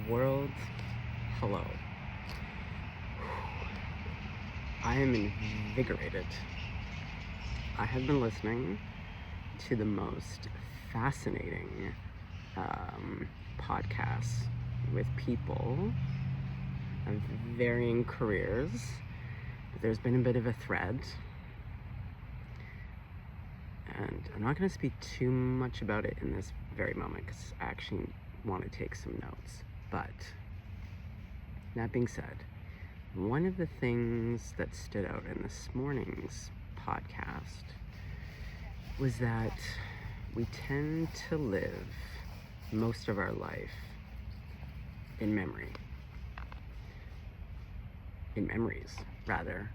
World, hello. I am invigorated. I have been listening to the most fascinating podcasts with people of varying careers. But there's been a bit of a thread, and I'm not going to speak too much about it in this very moment because I actually want to take some notes. But that being said, one of the things that stood out in this morning's podcast was that we tend to live most of our life in memories, rather.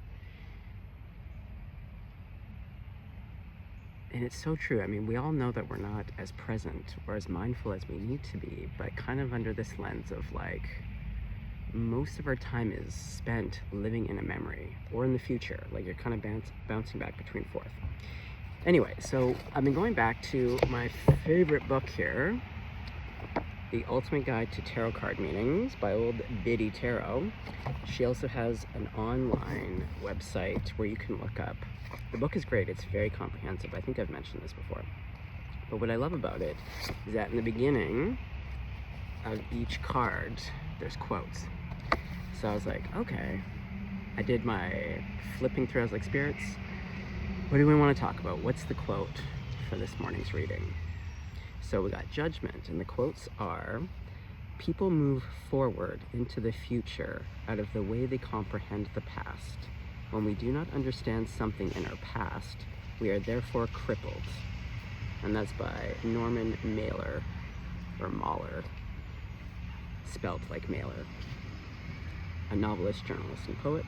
And it's so true. I mean, we all know that we're not as present or as mindful as we need to be, but kind of under this lens of like, most of our time is spent living in a memory or in the future. Like you're kind of bouncing back between forth. Anyway, so I've been going back to my favorite book here, The Ultimate Guide to Tarot Card Meanings by old Biddy Tarot. She also has an online website where you can look up. The book is great. It's very comprehensive. I think I've mentioned this before. But what I love about it is that in the beginning of each card, there's quotes. So I was like, okay. I did my flipping through. I was like, spirits, what do we want to talk about? What's the quote for this morning's reading? So we got judgment, and the quotes are, people move forward into the future out of the way they comprehend the past. When we do not understand something in our past, we are therefore crippled. And that's by Norman Mailer, or Mahler, spelt like Mailer, a novelist, journalist, and poet.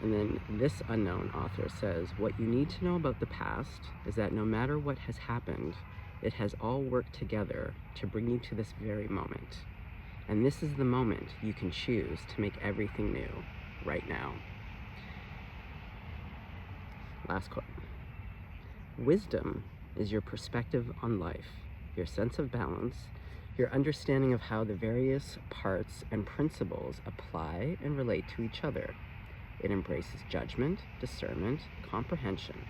And then this unknown author says, what you need to know about the past is that no matter what has happened, it has all worked together to bring you to this very moment. And this is the moment you can choose to make everything new right now. Last quote. Wisdom is your perspective on life, your sense of balance, your understanding of how the various parts and principles apply and relate to each other. It embraces judgment, discernment, comprehension.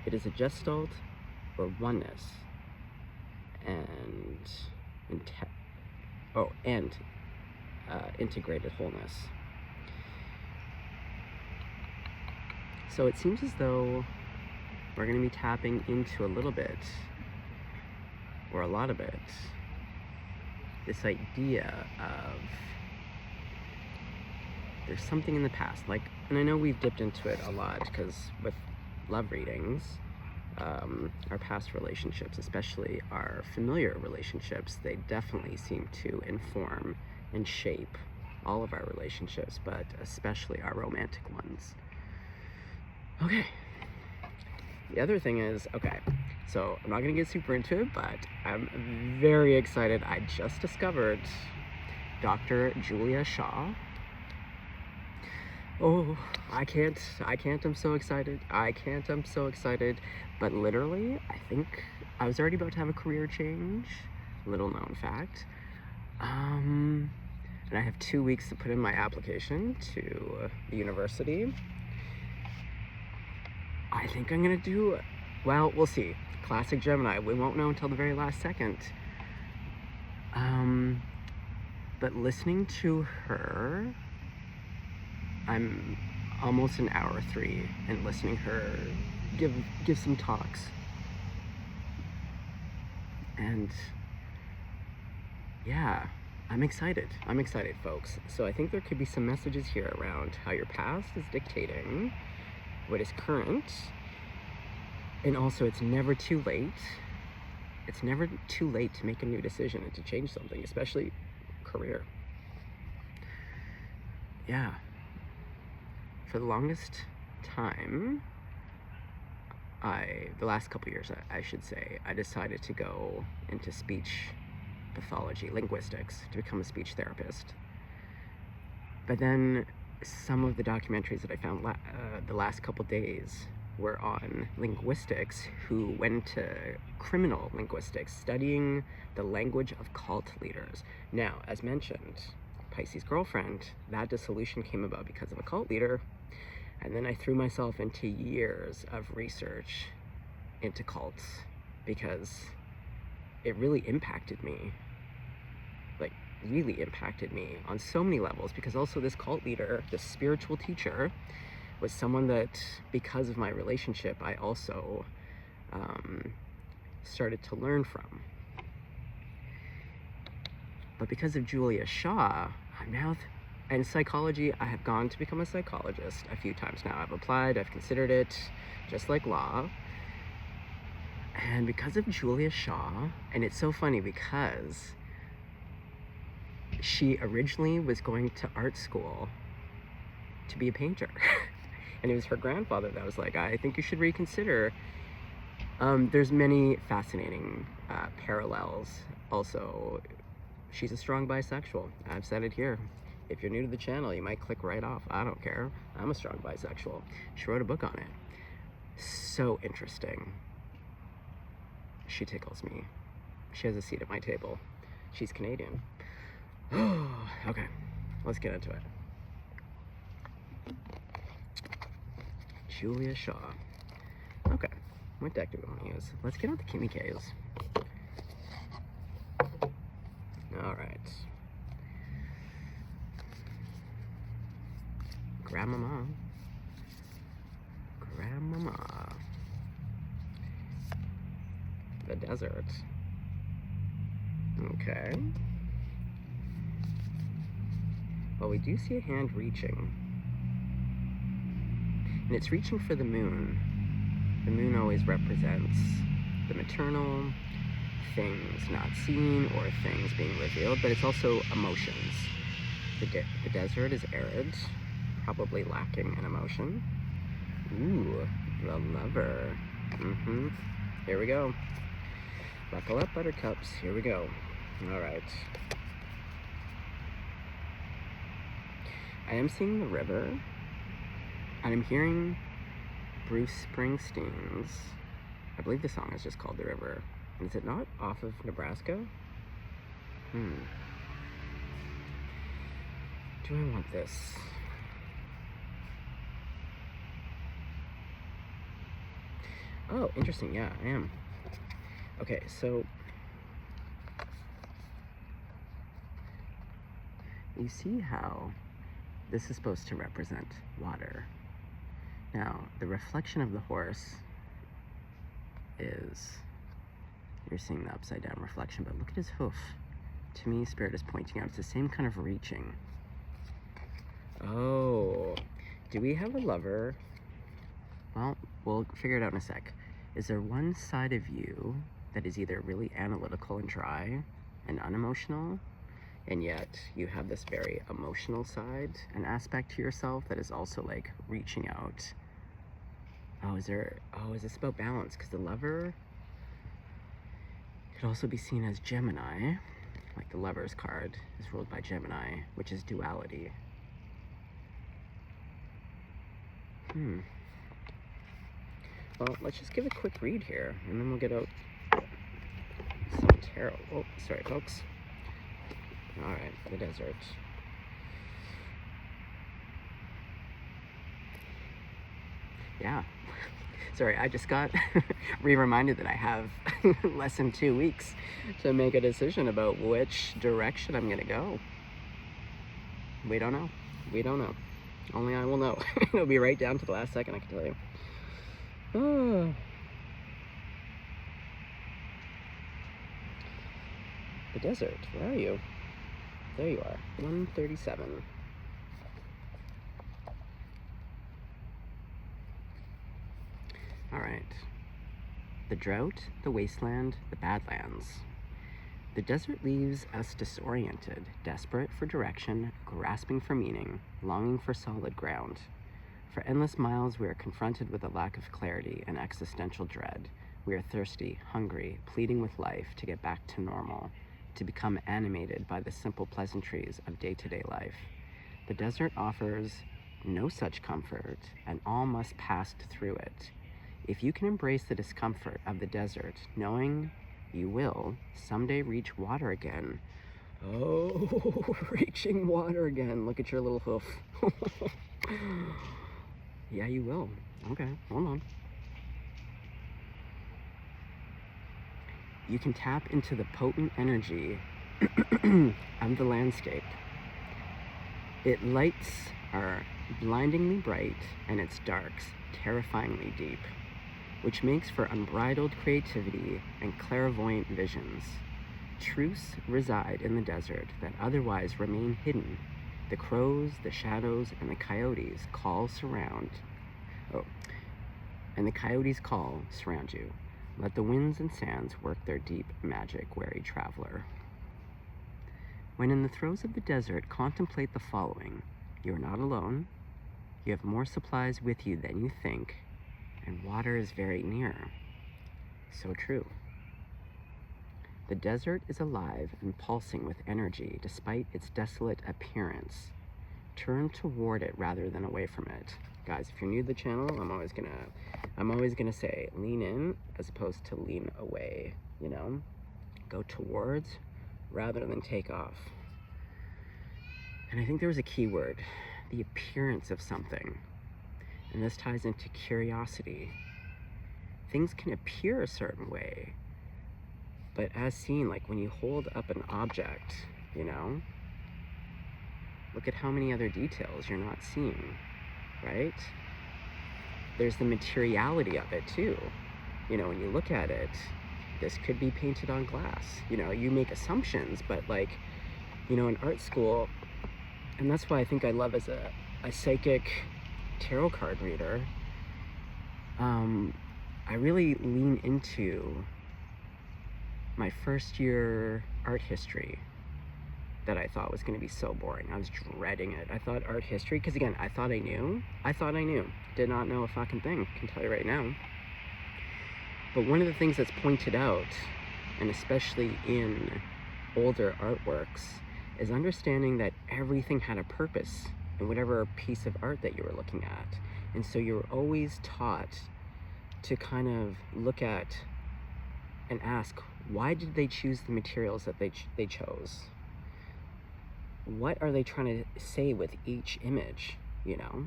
It is a gestalt or oneness and integrated wholeness. So it seems as though we're going to be tapping into a little bit, or a lot of it, this idea of there's something in the past, like, and I know we've dipped into it a lot because with love readings, our past relationships, especially our familiar relationships, they definitely seem to inform and shape all of our relationships, but especially our romantic ones. Okay. The other thing is, okay, so I'm not gonna get super into it, but I'm very excited. I just discovered Dr. Julia Shaw. Oh, I can't, I'm so excited. I'm so excited. But literally, I think I was already about to have a career change, little known fact. And I have 2 weeks to put in my application to the university. I think I'm gonna do, well, we'll see. Classic Gemini, we won't know until the very last second. But listening to her, I'm almost an hour 3 and listening her give some talks. And yeah, I'm excited, folks. So I think there could be some messages here around how your past is dictating what is current. And also, it's never too late. It's never too late to make a new decision and to change something, especially career. Yeah. For the longest time, the last couple years, I should say, I decided to go into speech pathology, linguistics, to become a speech therapist. But then some of the documentaries that I found the last couple days were on linguistics who went to criminal linguistics, studying the language of cult leaders. Now, as mentioned, Pisces girlfriend, that dissolution came about because of a cult leader. And then I threw myself into years of research into cults because it really impacted me. Like, really impacted me on so many levels, because also this cult leader, this spiritual teacher, was someone that, because of my relationship, I also started to learn from. But because of Julia Shaw, I'm now, and psychology, I have gone to become a psychologist a few times now. I've applied, I've considered it, just like law. And because of Julia Shaw, and it's so funny because she originally was going to art school to be a painter. And it was her grandfather that was like, I think you should reconsider. There's many fascinating parallels. Also, she's a strong bisexual. I've said it here. If you're new to the channel, you might click right off. I don't care. I'm a strong bisexual. She wrote a book on it. So interesting. She tickles me. She has a seat at my table. She's Canadian. Okay, let's get into it. Julia Shaw. Okay, what deck do we want to use? Let's get out the Kimmy K's. All right. Grandmama. Grandmama. The desert. Okay. Well, we do see a hand reaching. And it's reaching for the moon. The moon always represents the maternal, things not seen or things being revealed, but it's also emotions. The desert is arid, probably lacking in emotion. Ooh, the lover. Here we go. Buckle up, buttercups. Here we go. All right. I am seeing the river, and I'm hearing Bruce Springsteen's, I believe the song is just called The River. Is it not off of Nebraska? Do I want this? Oh, interesting. Yeah, I am. Okay, so you see how this is supposed to represent water. Now, the reflection of the horse is, you're seeing the upside down reflection, but look at his hoof. To me, Spirit is pointing out it's the same kind of reaching. Oh, do we have a lover? Well, we'll figure it out in a sec. Is there one side of you that is either really analytical and dry and unemotional, and yet you have this very emotional side, an aspect to yourself that is also like reaching out? Is this about balance? Because the lover could also be seen as Gemini, like the Lover's card is ruled by Gemini, which is duality. Well, let's just give a quick read here, and then we'll get out some tarot. Oh, sorry, folks. All right, the desert. Yeah. Sorry, I just got reminded that I have less than 2 weeks to make a decision about which direction I'm gonna go. We don't know. We don't know. Only I will know. It'll be right down to the last second, I can tell you. Oh. The desert, where are you? There you are, 137. All right. The drought, the wasteland, the badlands. The desert leaves us disoriented, desperate for direction, grasping for meaning, longing for solid ground. For endless miles, we are confronted with a lack of clarity and existential dread. We are thirsty, hungry, pleading with life to get back to normal, to become animated by the simple pleasantries of day-to-day life. The desert offers no such comfort, and all must pass through it. If you can embrace the discomfort of the desert, knowing you will someday reach water again. Oh, reaching water again. Look at your little hoof. Yeah, you will. Okay, hold on. You can tap into the potent energy of the landscape. Its lights are blindingly bright and its darks terrifyingly deep, which makes for unbridled creativity and clairvoyant visions. Truths reside in the desert that otherwise remain hidden. The crows, the shadows, and the coyotes surround you. Let the winds and sands work their deep magic, wary traveler. When in the throes of the desert, contemplate the following. You are not alone. You have more supplies with you than you think, and water is very near. So true. The desert is alive and pulsing with energy despite its desolate appearance. Turn toward it rather than away from it. Guys, if you're new to the channel, I'm always gonna say lean in as opposed to lean away, you know? Go towards rather than take off. And I think there was a key word, the appearance of something. And this ties into curiosity. Things can appear a certain way, but as seen, like when you hold up an object, you know, look at how many other details you're not seeing, right? There's the materiality of it too. You know, when you look at it, this could be painted on glass. You know, you make assumptions, but like, you know, in art school, and that's why I think I love as a psychic tarot card reader, I really lean into my first year art history that I thought was going to be so boring. I was dreading it. I thought art history, because again, I thought I knew. Did not know a fucking thing, can tell you right now. But one of the things that's pointed out, and especially in older artworks, is understanding that everything had a purpose in whatever piece of art that you were looking at. And so you're always taught to kind of look at and ask, why did they choose the materials that they chose? What are they trying to say with each image, you know?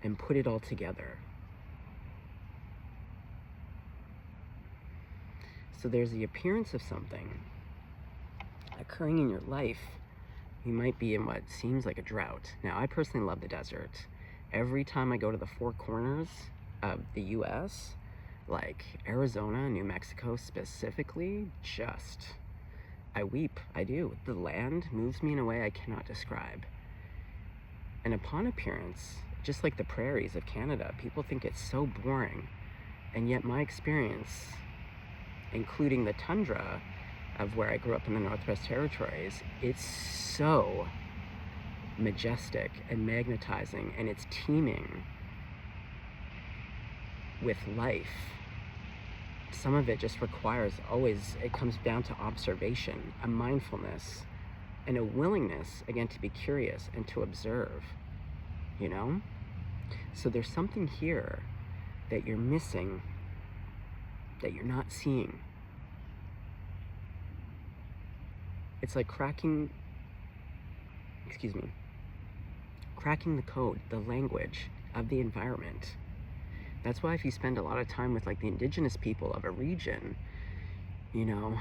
And put it all together. So there's the appearance of something occurring in your life. You might be in what seems like a drought. Now, I personally love the desert. Every time I go to the four corners of the US, like Arizona, New Mexico specifically, I weep. I do. The land moves me in a way I cannot describe. And upon appearance, just like the prairies of Canada, people think it's so boring. And yet my experience, including the tundra of where I grew up in the Northwest Territories, it's so majestic and magnetizing, and it's teeming with life. Some of it just requires it comes down to observation, a mindfulness, and a willingness, again, to be curious and to observe, you know? So there's something here that you're missing, that you're not seeing. It's like cracking the code, the language of the environment. That's why if you spend a lot of time with like the indigenous people of a region, you know,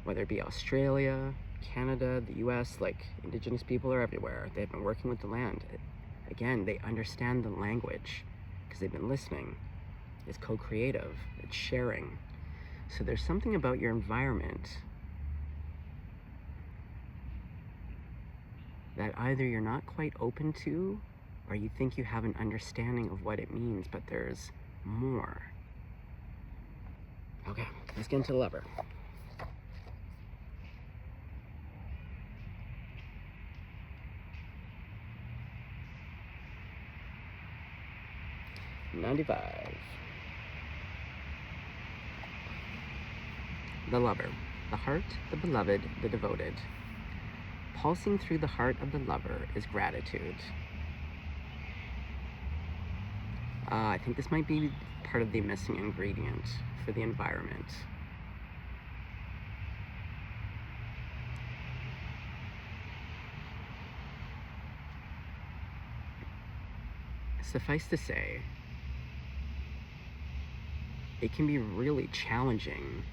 whether it be Australia, Canada, the US, like indigenous people are everywhere. They've been working with the land. Again, they understand the language because they've been listening. It's co-creative, it's sharing. So there's something about your environment that either you're not quite open to, or you think you have an understanding of what it means, but there's more. Okay, let's get into the lover. $95. The lover, the heart, the beloved, the devoted. Pulsing through the heart of the lover is gratitude. I think this might be part of the missing ingredient for the environment. Suffice to say, it can be really challenging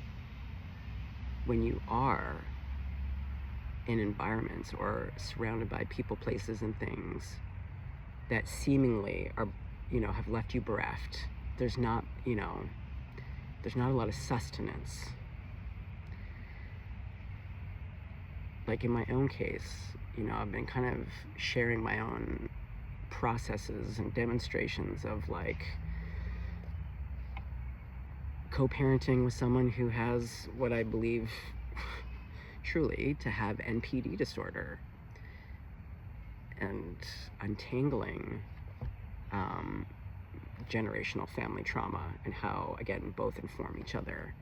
when you are in environments or surrounded by people, places, and things that seemingly are, have left you bereft. There's not a lot of sustenance. Like in my own case, I've been kind of sharing my own processes and demonstrations of like co-parenting with someone who has what I believe truly to have NPD disorder, and untangling generational family trauma and how, again, both inform each other.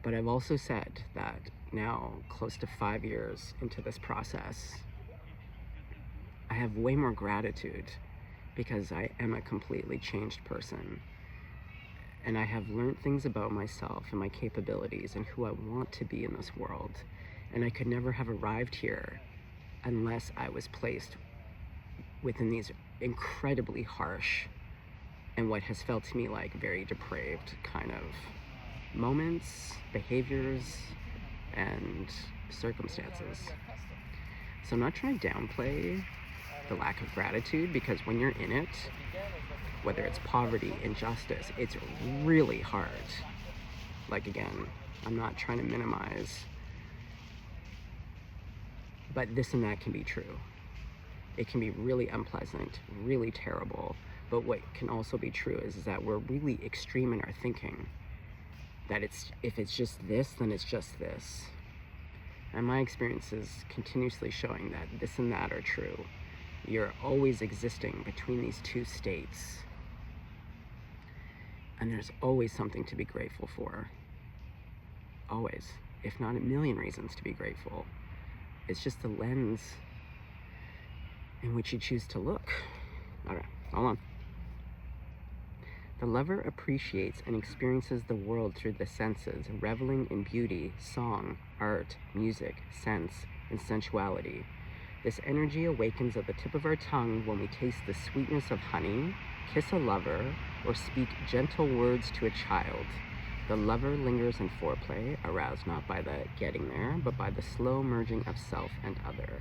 But I've also said that now, close to 5 years into this process, I have way more gratitude because I am a completely changed person. And I have learned things about myself and my capabilities and who I want to be in this world. And I could never have arrived here unless I was placed within these incredibly harsh and what has felt to me like very depraved kind of moments, behaviors, and circumstances. So I'm not trying to downplay the lack of gratitude, because when you're in it, whether it's poverty, injustice, it's really hard. Like, again, I'm not trying to minimize, but this and that can be true. It can be really unpleasant, really terrible, but what can also be true is that we're really extreme in our thinking, that if it's just this, then it's just this. And my experience is continuously showing that this and that are true. You're always existing between these two states. And there's always something to be grateful for. Always. If not a million reasons to be grateful. It's just the lens in which you choose to look. Okay, hold on. The lover appreciates and experiences the world through the senses, reveling in beauty, song, art, music, sense, and sensuality. This energy awakens at the tip of our tongue when we taste the sweetness of honey, kiss a lover, or speak gentle words to a child. The lover lingers in foreplay, aroused not by the getting there, but by the slow merging of self and other.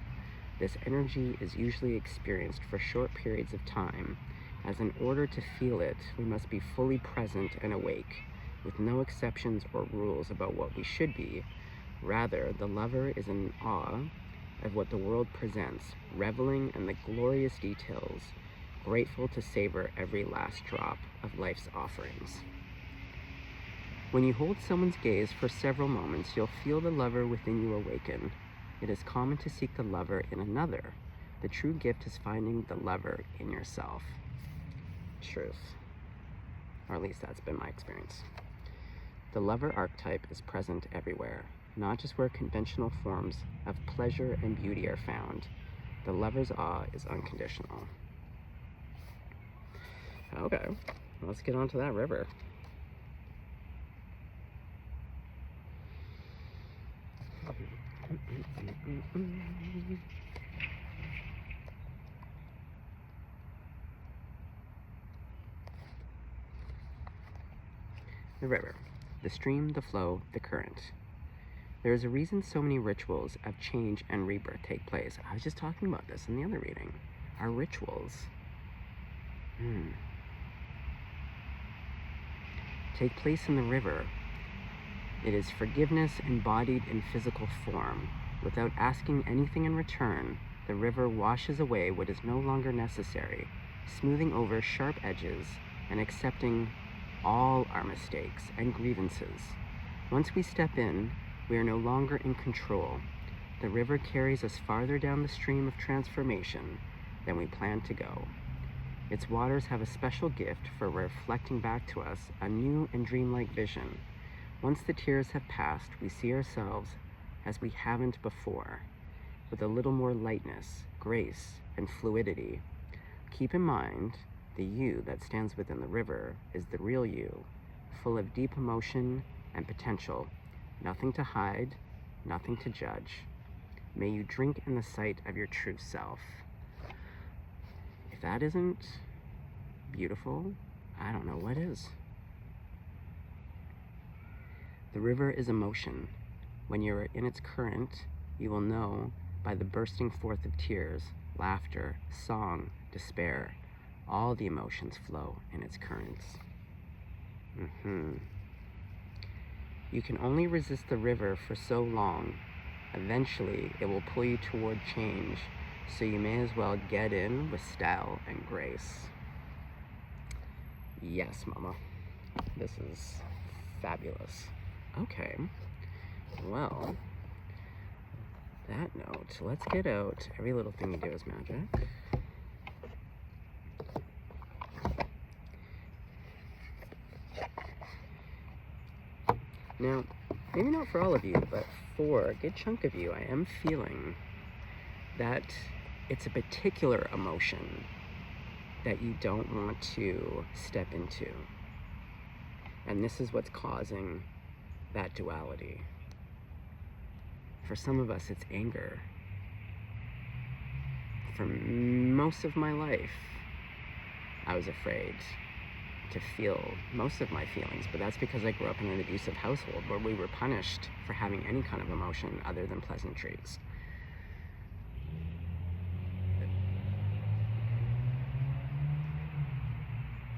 This energy is usually experienced for short periods of time, as in order to feel it, we must be fully present and awake, with no exceptions or rules about what we should be. Rather, the lover is in awe of what the world presents, reveling in the glorious details, grateful to savor every last drop of life's offerings. When you hold someone's gaze for several moments, you'll feel the lover within you awaken. It is common to seek the lover in another. The true gift is finding the lover in yourself. Truth. Or at least that's been my experience. The lover archetype is present everywhere, not just where conventional forms of pleasure and beauty are found. The lover's awe is unconditional. Okay, let's get on to that river. The river, the stream, the flow, the current. There is a reason so many rituals of change and rebirth take place. I was just talking about this in the other reading. Our rituals take place in the river. It is forgiveness embodied in physical form. Without asking anything in return, the river washes away what is no longer necessary, smoothing over sharp edges and accepting all our mistakes and grievances. Once we step in, we are no longer in control. The river carries us farther down the stream of transformation than we planned to go. Its waters have a special gift for reflecting back to us a new and dreamlike vision. Once the tears have passed, we see ourselves as we haven't before, with a little more lightness, grace, and fluidity. Keep in mind The you that stands within the river is the real you, full of deep emotion and potential, nothing to hide, nothing to judge. May you drink in the sight of your true self. If that isn't beautiful, I don't know what is. The river is emotion. When you're in its current, you will know by the bursting forth of tears, laughter, song, despair. All the emotions flow in its currents. You can only resist the river for so long. Eventually, it will pull you toward change, so you may as well get in with style and grace. Yes, Mama. This is fabulous. Okay. Well, that note, let's get out Every Little Thing You Do Is Magic. Now, maybe not for all of you, but for a good chunk of you, I am feeling that it's a particular emotion that you don't want to step into. And this is what's causing that duality. For some of us, it's anger. For most of my life, I was afraid to feel most of my feelings, but that's because I grew up in an abusive household where we were punished for having any kind of emotion other than pleasantries.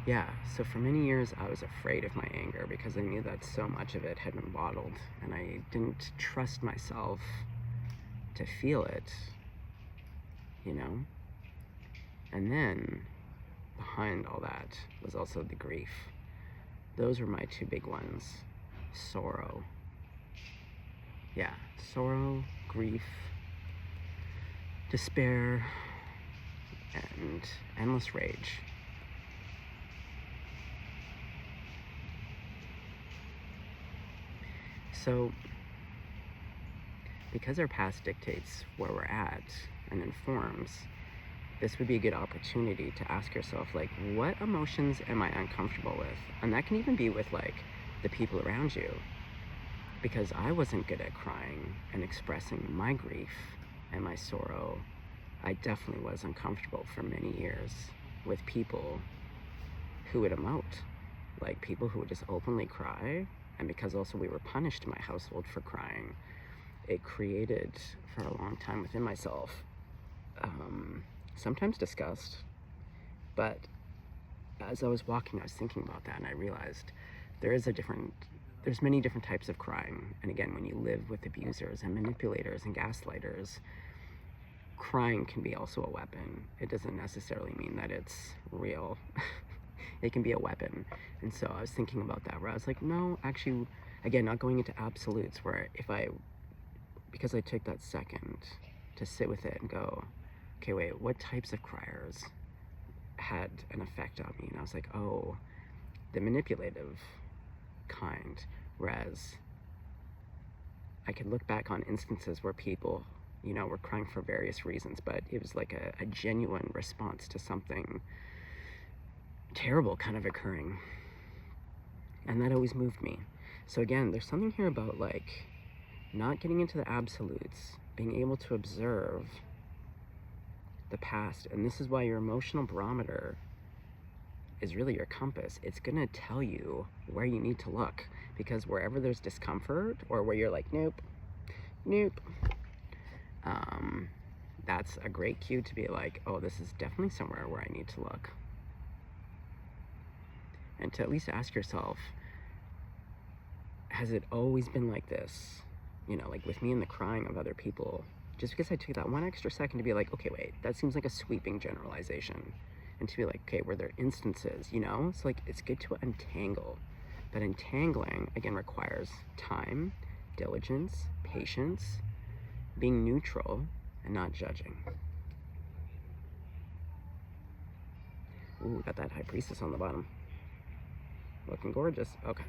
Yeah, so for many years I was afraid of my anger because I knew that so much of it had been bottled, and I didn't trust myself to feel it, you know? And then behind all that was also the grief. Those were my two big ones. Sorrow. Yeah, sorrow, grief, despair, and endless rage. So, because our past dictates where we're at and informs, this would be a good opportunity to ask yourself, like, what emotions am I uncomfortable with? And that can even be with, like, the people around you. Because I wasn't good at crying and expressing my grief and my sorrow. I definitely was uncomfortable for many years with people who would emote. Like, people who would just openly cry. And because also we were punished in my household for crying, it created, for a long time within myself, sometimes disgust. But as I was walking, I was thinking about that, and I realized there's many different types of crying. And again, when you live with abusers and manipulators and gaslighters, crying can be also a weapon. It doesn't necessarily mean that it's real. It can be a weapon. And so I was thinking about that, where I was like, no, actually, again, not going into absolutes, where because I took that second to sit with it and go, okay, wait, what types of criers had an effect on me? And I was like, oh, the manipulative kind. Whereas I could look back on instances where people, were crying for various reasons, but it was like a genuine response to something terrible kind of occurring. And that always moved me. So again, there's something here about, like, not getting into the absolutes, being able to observe the past. And this is why your emotional barometer is really your compass. It's gonna tell you where you need to look, because wherever there's discomfort, or where you're like, nope, that's a great cue to be like, oh, this is definitely somewhere where I need to look. And to at least ask yourself, has it always been like this? Like with me and the crying of other people, just because I took that one extra second to be like, okay, wait, that seems like a sweeping generalization. And to be like, okay, were there instances, It's like, it's good to untangle. But untangling, again, requires time, diligence, patience, being neutral, and not judging. Ooh, got that High Priestess on the bottom. Looking gorgeous. Okay.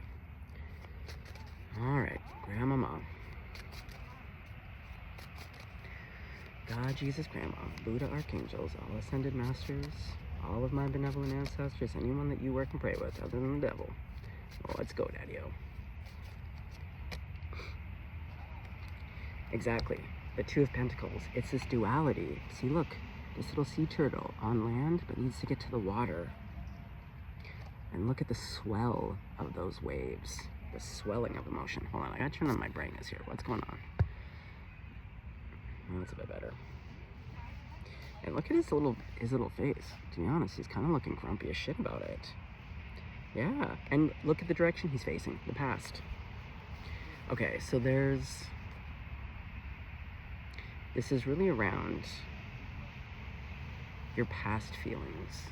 All right, Grandmama. God, Jesus, Grandma, Buddha, Archangels, all ascended masters, all of my benevolent ancestors, anyone that you work and pray with other than the devil. Well, let's go, Daddy-o. Exactly. The Two of Pentacles. It's this duality. See, look. This little sea turtle on land, but needs to get to the water. And look at the swell of those waves. The swelling of emotion. Hold on, I gotta turn on my brightness here. What's going on? Oh, that's a bit better. And look at his little face. To be honest, he's kind of looking grumpy as shit about it. Yeah, and look at the direction he's facing, the past. Okay, so this is really around your past feelings.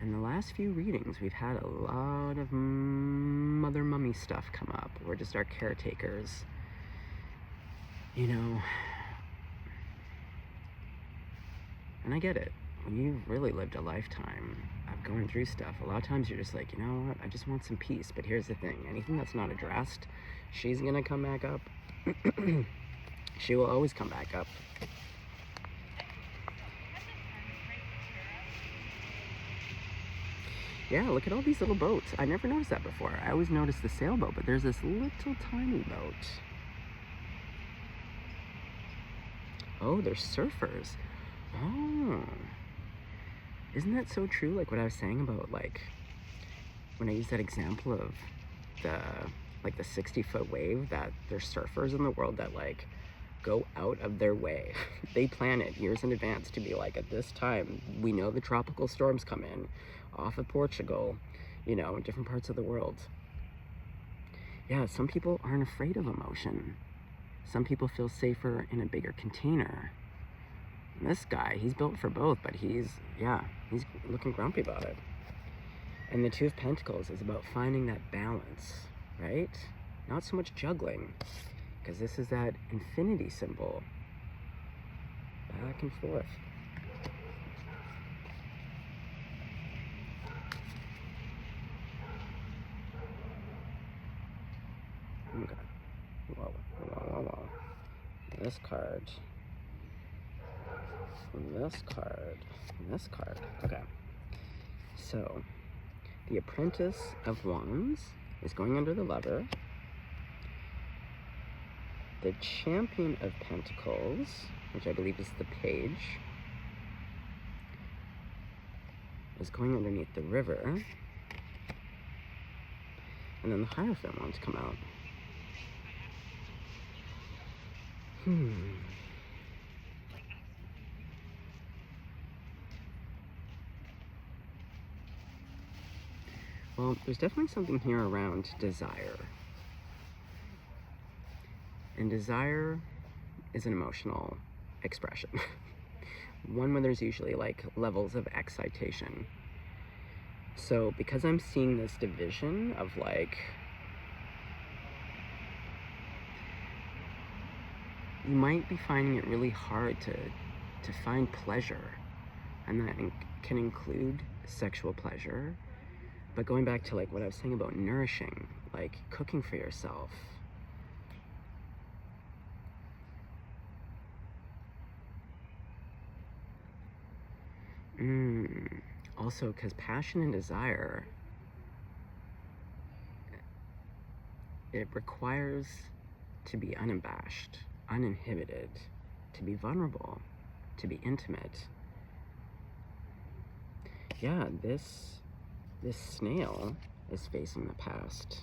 In the last few readings, we've had a lot of mother mummy stuff come up. We're just our caretakers. You know, and I get it. When you've really lived a lifetime of going through stuff, a lot of times you're just like, you know what, I just want some peace. But here's the thing, anything that's not addressed, she's gonna come back up. She will always come back up. Yeah, look at all these little boats. I never noticed that before. I always noticed the sailboat, but there's this little tiny boat. Oh, they're surfers. Oh. Isn't that so true? Like what I was saying about, like, when I used that example of the 60-foot wave, that there's surfers in the world that, like, go out of their way. They plan it years in advance to be like, at this time, we know the tropical storms come in off of Portugal, you know, in different parts of the world. Yeah, some people aren't afraid of emotion. Some people feel safer in a bigger container. And this guy, he's built for both, but he's looking grumpy about it. And the Two of Pentacles is about finding that balance, right? Not so much juggling, because this is that infinity symbol. Back and forth. Okay. Whoa. This card. This card. Okay. So, the Apprentice of Wands is going under the Lover. The Champion of Pentacles, which I believe is the Page, is going underneath the River. And then the Hierophant wants to come out. Well, there's definitely something here around desire. And desire is an emotional expression. One where there's usually like levels of excitation. So because I'm seeing this division of like, you might be finding it really hard to find pleasure. And that can include sexual pleasure. But going back to like what I was saying about nourishing, like cooking for yourself. Also, because passion and desire, it requires to be unabashed, uninhibited, to be vulnerable, to be intimate. Yeah, this snail is facing the past.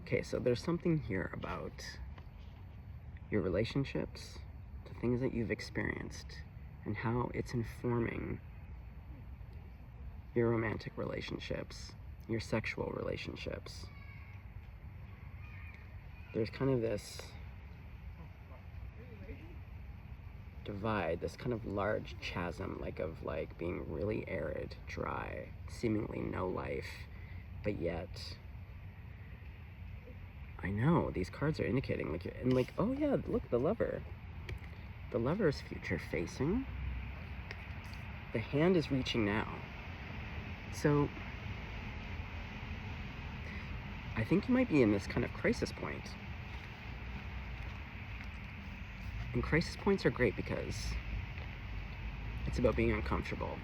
Okay, so there's something here about your relationships, the things that you've experienced, and how it's informing your romantic relationships, your sexual relationships. There's kind of this divide, this kind of large chasm, of being really arid, dry, seemingly no life, but yet, I know, these cards are indicating, oh yeah, look, the Lover. The Lover is future facing. The Hand is reaching now. So, I think you might be in this kind of crisis point. And crisis points are great because it's about being uncomfortable.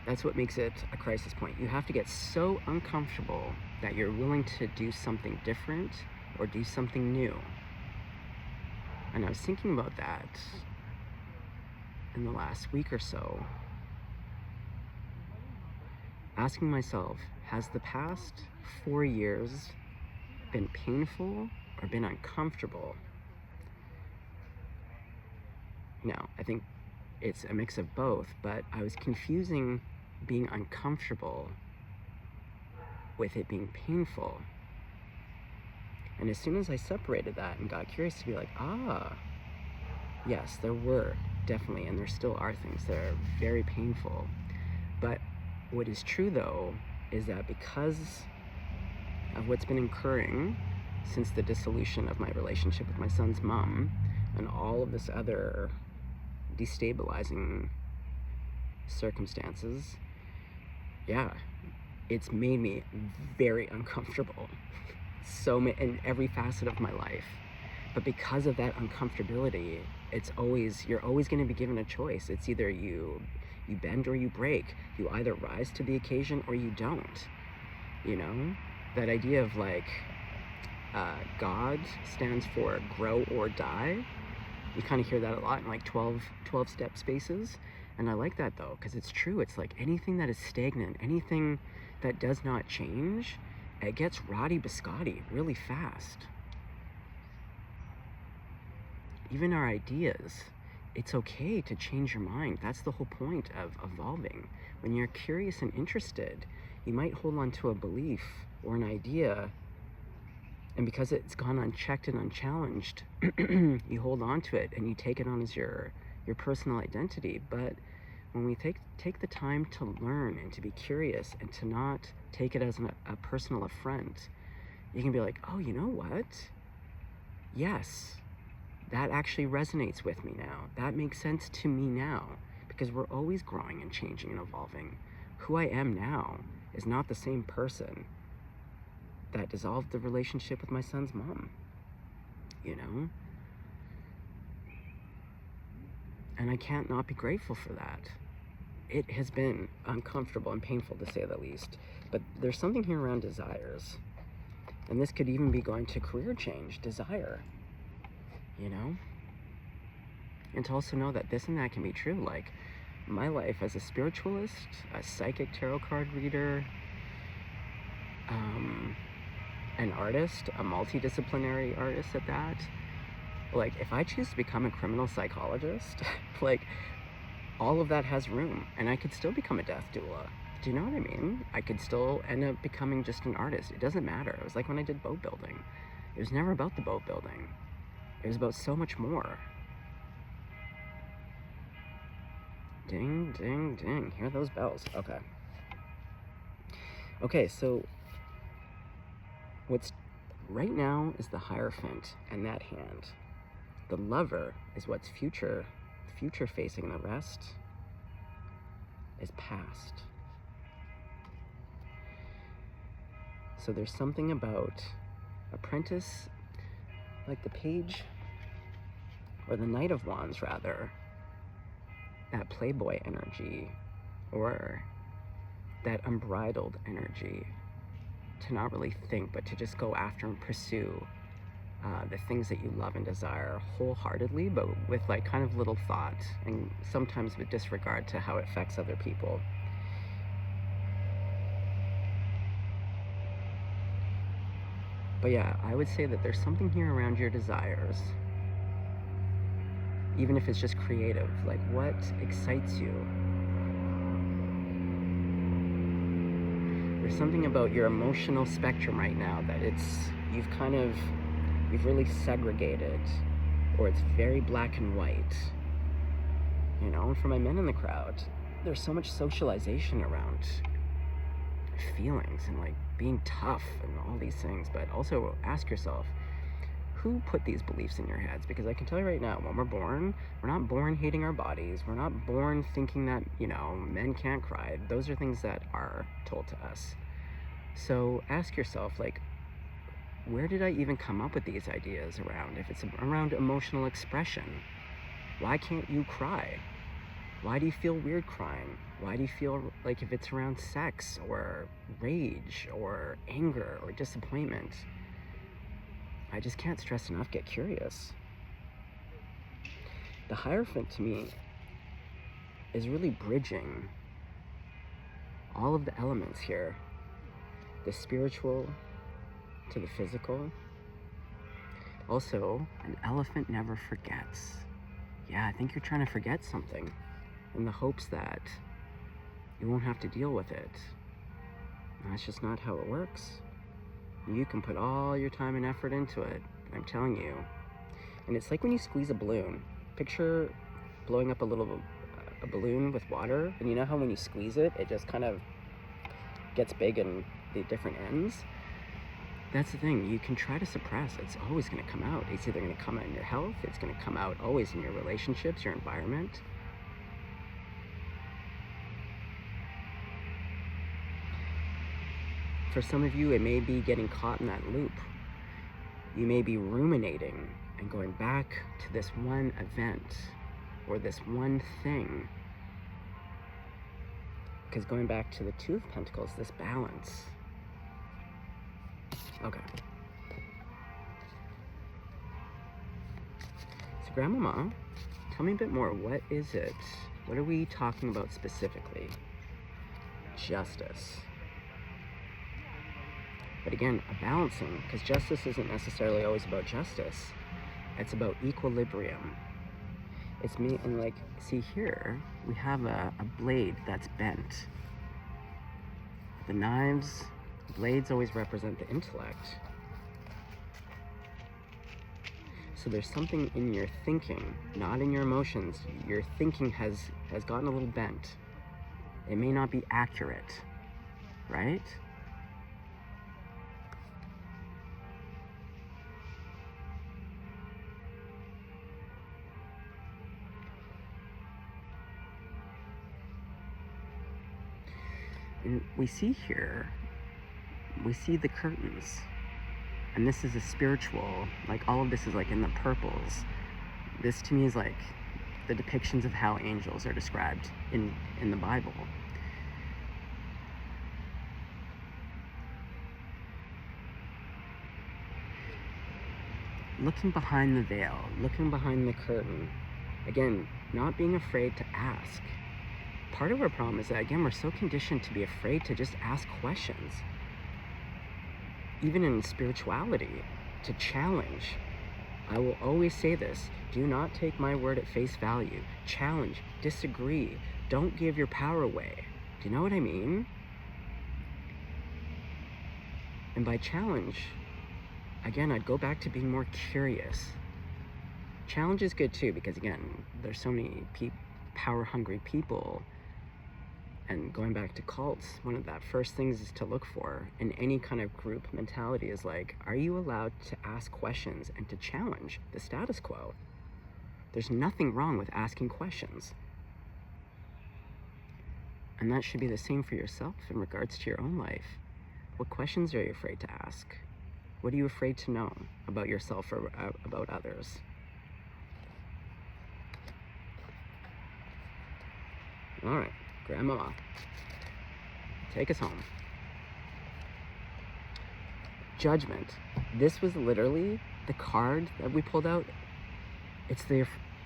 That's what makes it a crisis point. You have to get so uncomfortable that you're willing to do something different or do something new. And I was thinking about that in the last week or so, asking myself, has the past 4 years been painful or been uncomfortable? No, I think it's a mix of both, but I was confusing being uncomfortable with it being painful. And as soon as I separated that and got curious to be like, yes, there were definitely, and there still are things that are very painful. But what is true though, is that because of what's been occurring since the dissolution of my relationship with my son's mom and all of this other destabilizing circumstances, it's made me very uncomfortable in every facet of my life. But because of that uncomfortability, you're always going to be given a choice. It's either you bend or you break. You either rise to the occasion or you don't. You know, that idea of like God stands for grow or die. You kind of hear that a lot in like 12-step spaces. And I like that though, because it's true. It's like anything that is stagnant, anything that does not change, it gets rotty biscotti really fast. Even our ideas, it's okay to change your mind. That's the whole point of evolving. When you're curious and interested, you might hold on to a belief or an idea, and because it's gone unchecked and unchallenged, you hold on to it and you take it on as your personal identity. But when we take the time to learn and to be curious and to not take it as a personal affront, you can be like, oh, you know what? Yes, that actually resonates with me now. That makes sense to me now, because we're always growing and changing and evolving. Who I am now is not the same person that dissolved the relationship with my son's mom, you know? And I can't not be grateful for that. It has been uncomfortable and painful, to say the least. But there's something here around desires. And this could even be going to career change, desire, you know? And to also know that this and that can be true. Like, my life as a spiritualist, a psychic tarot card reader, an artist, a multidisciplinary artist at that. Like, if I choose to become a criminal psychologist, like, all of that has room, and I could still become a death doula. Do you know what I mean? I could still end up becoming just an artist. It doesn't matter. It was like when I did boat building. It was never about the boat building. It was about so much more. Ding, ding, ding. Hear those bells. Okay. Okay, so what's right now is the hierophant and that hand. The lover is what's future facing, and the rest is past. So there's something about apprentice, like the page, or the Knight of Wands rather, that playboy energy, or that unbridled energy, to not really think, but to just go after and pursue the things that you love and desire wholeheartedly, but with like kind of little thought, and sometimes with disregard to how it affects other people. But yeah, I would say that there's something here around your desires, even if it's just creative. Like, what excites you? There's something about your emotional spectrum right now that you've really segregated, or it's very black and white. You know, and for my men in the crowd, there's so much socialization around feelings and like being tough and all these things. But also ask yourself, who put these beliefs in your heads? Because I can tell you right now, when we're not born hating our bodies. We're not born thinking that, you know, men can't cry. Those are things that are told to us. So ask yourself, like, where did I even come up with these ideas around? If it's around emotional expression, Why can't you cry? Why do you feel weird crying? Why do you feel like if it's around sex or rage or anger or disappointment? I just can't stress enough, get curious. The hierophant to me is really bridging all of the elements here, the spiritual to the physical. Also, an elephant never forgets. Yeah, I think you're trying to forget something in the hopes that you won't have to deal with it. And that's just not how it works. You can put all your time and effort into it, I'm telling you. And it's like when you squeeze a balloon. Picture blowing up a balloon with water, and you know how when you squeeze it, it just kind of gets big in the different ends? That's the thing, you can try to suppress, it's always gonna come out. It's either gonna come out in your health, it's gonna come out always in your relationships, your environment. For some of you, it may be getting caught in that loop. You may be ruminating and going back to this one event or this one thing. Because going back to the Two of Pentacles, this balance. Okay. So Grandmama, tell me a bit more. What is it? What are we talking about specifically? Justice. But again, a balancing, because justice isn't necessarily always about justice. It's about equilibrium. It's me, and like, see here, we have a blade that's bent. The knives, blades always represent the intellect. So there's something in your thinking, not in your emotions. Your thinking has gotten a little bent. It may not be accurate, right? And we see here, we see the curtains. And this is a spiritual, like all of this is like in the purples. This to me is like the depictions of how angels are described in the Bible. Looking behind the veil, looking behind the curtain. Again, not being afraid to ask. Part of our problem is that, again, we're so conditioned to be afraid to just ask questions. Even in spirituality, to challenge. I will always say this, do not take my word at face value. Challenge, disagree, don't give your power away. Do you know what I mean? And by challenge, again, I'd go back to being more curious. Challenge is good too, because again, there's so many power-hungry people. And going back to cults, one of the first things is to look for in any kind of group mentality is like, are you allowed to ask questions and to challenge the status quo? There's nothing wrong with asking questions. And that should be the same for yourself in regards to your own life. What questions are you afraid to ask? What are you afraid to know about yourself or about others? All right. Grandmama, take us home. Judgment. This was literally the card that we pulled out.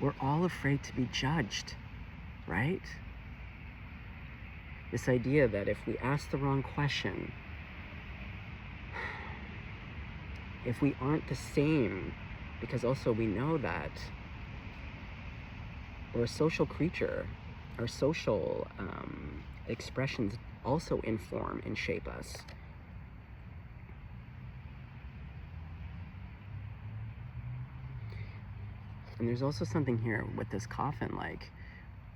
We're all afraid to be judged, right? This idea that if we ask the wrong question, if we aren't the same, because also we know that we're a social creature. Our social expressions also inform and shape us. And there's also something here with this coffin, like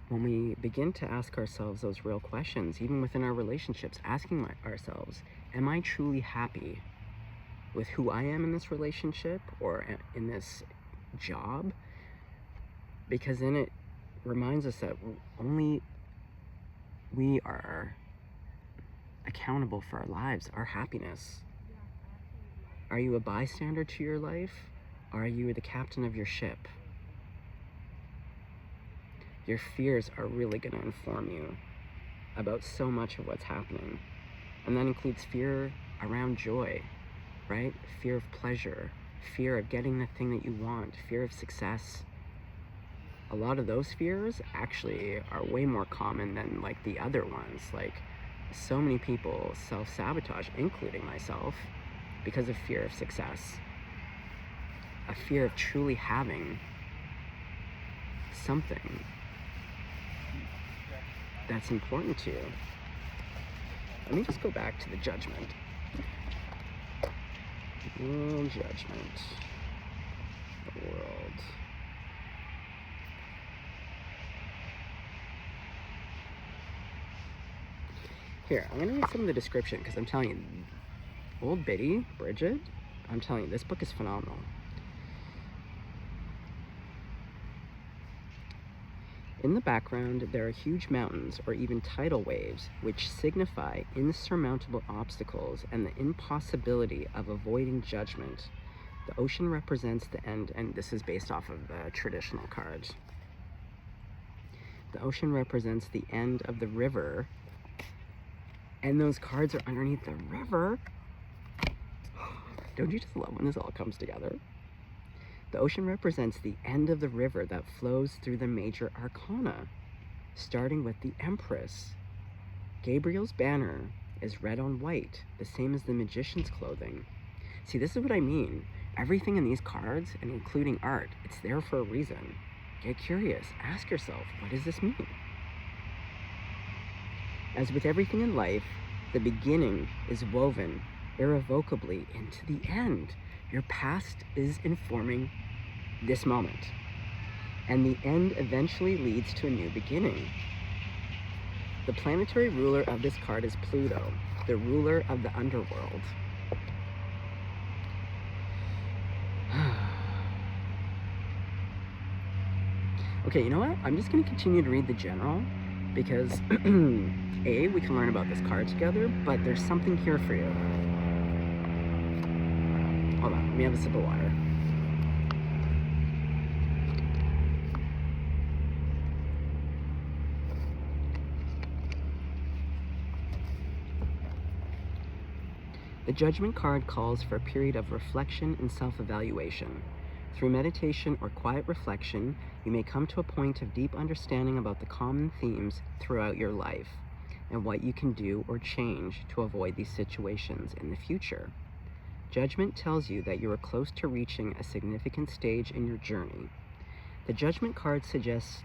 when we begin to ask ourselves those real questions, even within our relationships, asking ourselves, am I truly happy with who I am in this relationship or in this job? Because then it reminds us that only we are accountable for our lives, our happiness. Are you a bystander to your life? Or are you the captain of your ship? Your fears are really going to inform you about so much of what's happening. And that includes fear around joy, right? Fear of pleasure, fear of getting the thing that you want, fear of success. A lot of those fears actually are way more common than like the other ones. Like, so many people self-sabotage, including myself, because of fear of success. A fear of truly having something that's important to you. Let me just go back to the judgment. World judgment. The world. Here, I'm gonna read some of the description because I'm telling you, old Biddy, Bridget, I'm telling you, this book is phenomenal. In the background, there are huge mountains or even tidal waves, which signify insurmountable obstacles and the impossibility of avoiding judgment. The ocean represents the end, and this is based off of the traditional cards. The ocean represents the end of the river, and those cards are underneath the river. Don't you just love when this all comes together? The ocean represents the end of the river that flows through the major arcana, starting with the Empress. Gabriel's banner is red on white, the same as the magician's clothing. See, this is what I mean. Everything in these cards, and including art, it's there for a reason. Get curious. Ask yourself, what does this mean? As with everything in life, the beginning is woven irrevocably into the end. Your past is informing this moment, and the end eventually leads to a new beginning. The planetary ruler of this card is Pluto, the ruler of the underworld. Okay, you know what? I'm just going to continue to read the general because A, we can learn about this card together, but there's something here for you. Hold on, let me have a sip of water. The Judgment card calls for a period of reflection and self-evaluation. Through meditation or quiet reflection, you may come to a point of deep understanding about the common themes throughout your life and what you can do or change to avoid these situations in the future. Judgment tells you that you are close to reaching a significant stage in your journey. The Judgment card suggests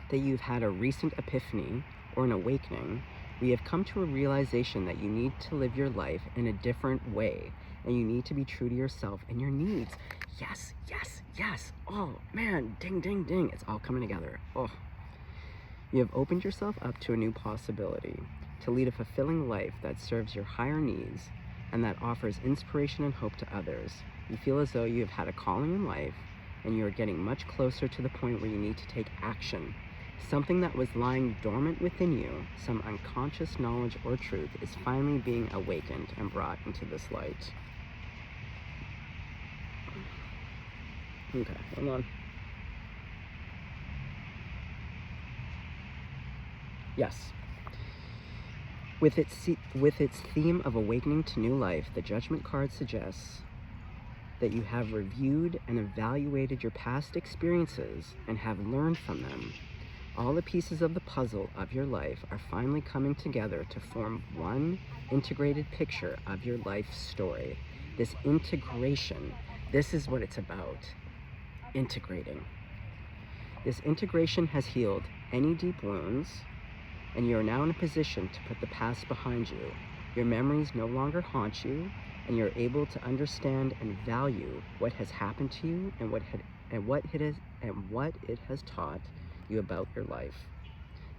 that you've had a recent epiphany or an awakening. We have come to a realization that you need to live your life in a different way, and you need to be true to yourself and your needs. Yes, yes, yes. Oh, man, ding, ding, ding. It's all coming together. Oh. You have opened yourself up to a new possibility, to lead a fulfilling life that serves your higher needs and that offers inspiration and hope to others. You feel as though you have had a calling in life, and you are getting much closer to the point where you need to take action. Something that was lying dormant within you, some unconscious knowledge or truth, is finally being awakened and brought into this light. Okay, hold on. Yes. With its theme of awakening to new life, the Judgment card suggests that you have reviewed and evaluated your past experiences and have learned from them. All the pieces of the puzzle of your life are finally coming together to form one integrated picture of your life story. This integration, this is what it's about. Integrating. This integration has healed any deep wounds, and you are now in a position to put the past behind you. Your memories no longer haunt you, and you're able to understand and value what has happened to you and what it has taught you about your life.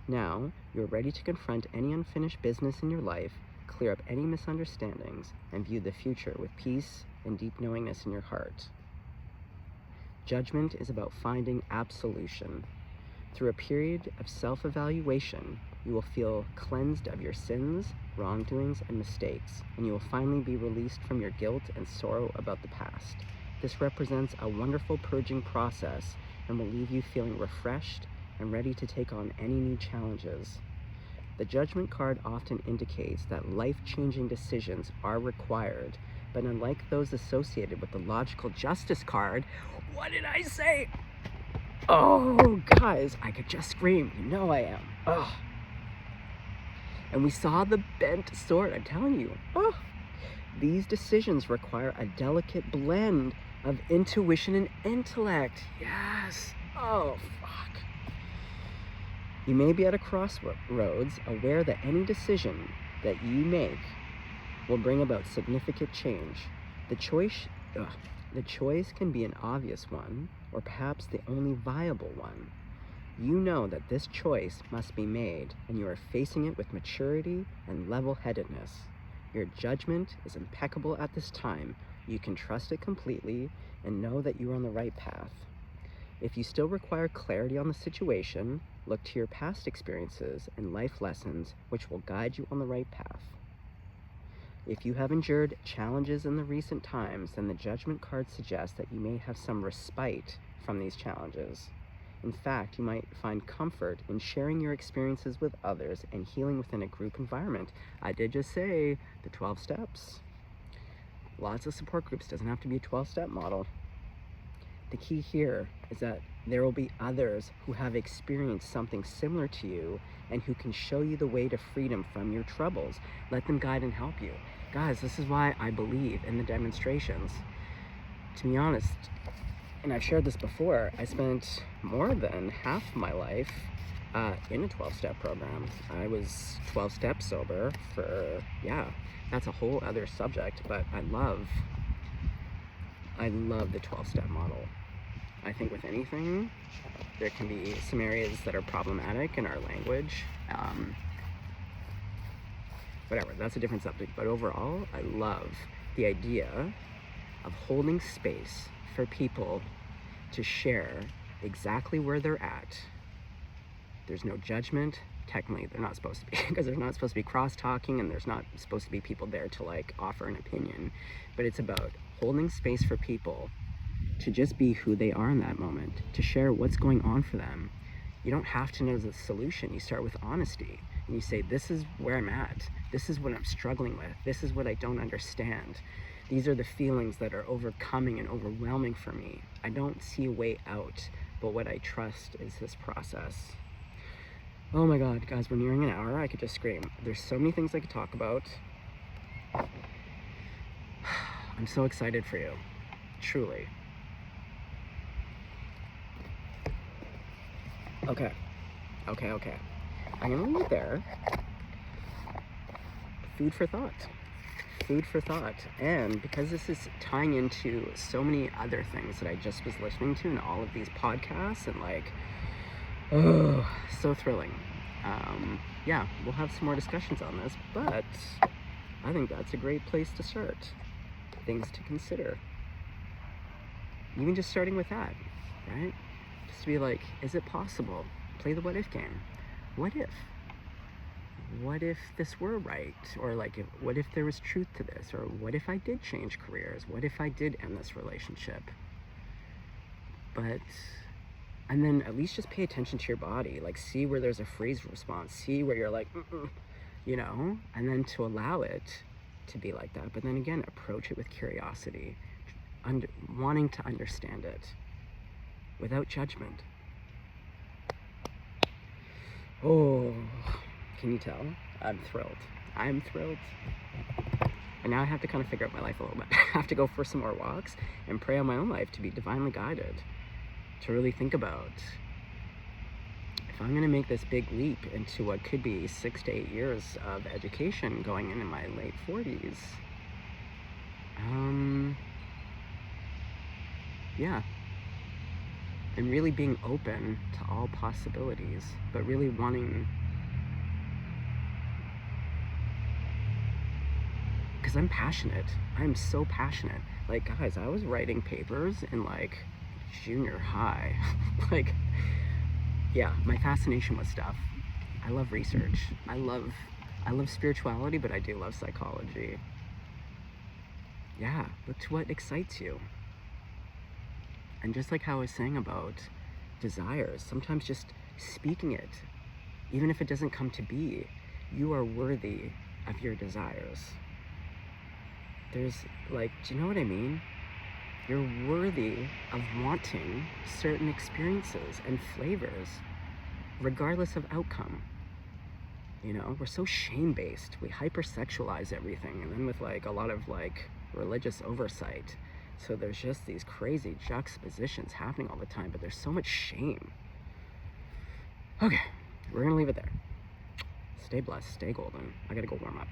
Now, you're ready to confront any unfinished business in your life, clear up any misunderstandings, and view the future with peace and deep knowingness in your heart. Judgment is about finding absolution. Through a period of self-evaluation, you will feel cleansed of your sins, wrongdoings, and mistakes, and you will finally be released from your guilt and sorrow about the past. This represents a wonderful purging process and will leave you feeling refreshed and ready to take on any new challenges. The Judgment card often indicates that life-changing decisions are required, but unlike those associated with the Logical Justice card, what did I say? Oh, guys, I could just scream. You know I am. Oh. And we saw the bent sword, I'm telling you. Oh. These decisions require a delicate blend of intuition and intellect. Yes. Oh, fuck. You may be at a crossroads, aware that any decision that you make will bring about significant change. The choice can be an obvious one, or perhaps the only viable one. You know that this choice must be made, and you are facing it with maturity and level-headedness. Your judgment is impeccable at this time. You can trust it completely and know that you are on the right path. If you still require clarity on the situation, look to your past experiences and life lessons, which will guide you on the right path. If you have endured challenges in the recent times, then the Judgment card suggests that you may have some respite from these challenges. In fact, you might find comfort in sharing your experiences with others and healing within a group environment. I did just say the 12 steps. Lots of support groups, doesn't have to be a 12-step model. The key here is that there will be others who have experienced something similar to you and who can show you the way to freedom from your troubles. Let them guide and help you. Guys, this is why I believe in the demonstrations. To be honest, and I've shared this before, I spent more than half my life in a 12-step program. I was 12 steps sober for, that's a whole other subject, but I love the 12-step model. I think with anything, there can be some areas that are problematic in our language. Whatever, that's a different subject. But overall, I love the idea of holding space for people to share exactly where they're at. There's no judgment. Technically, they're not supposed to be, because there's not supposed to be cross-talking and there's not supposed to be people there to like offer an opinion. But it's about holding space for people to just be who they are in that moment, to share what's going on for them. You don't have to know the solution. You start with honesty and you say, this is where I'm at. This is what I'm struggling with. This is what I don't understand. These are the feelings that are overcoming and overwhelming for me. I don't see a way out, but what I trust is this process. Oh my God, guys, we're nearing an hour. I could just scream. There's so many things I could talk about. I'm so excited for you, truly. Okay. I'm gonna leave it there. Food for thought. And because this is tying into so many other things that I just was listening to in all of these podcasts and like, oh, so thrilling. We'll have some more discussions on this, but I think that's a great place to start. Things to consider. Even just starting with that, right? Just to be like, is it possible? Play the what if game. What if? What if this were right? Or like, what if there was truth to this? Or what if I did change careers? What if I did end this relationship? And then at least just pay attention to your body. Like, see where there's a freeze response. See where you're like, and then to allow it to be like that. But then again, approach it with curiosity, wanting to understand it without judgment. Oh, can you tell? I'm thrilled. And now I have to kind of figure out my life a little bit. I have to go for some more walks and pray on my own life to be divinely guided, to really think about if I'm going to make this big leap into what could be 6 to 8 years of education going into my late 40s. And really being open to all possibilities, but really wanting, because I'm passionate. I'm so passionate. Like, guys, I was writing papers in like junior high. My fascination with stuff. I love research. I love spirituality, but I do love psychology. Look to what excites you. And just like how I was saying about desires, sometimes just speaking it, even if it doesn't come to be, you are worthy of your desires. There's like, do you know what I mean? You're worthy of wanting certain experiences and flavors, regardless of outcome. You know, we're so shame-based. We hypersexualize everything, and then with like a lot of like religious oversight. So there's just these crazy juxtapositions happening all the time, but there's so much shame. Okay, we're gonna leave it there. Stay blessed, stay golden. I gotta go warm up.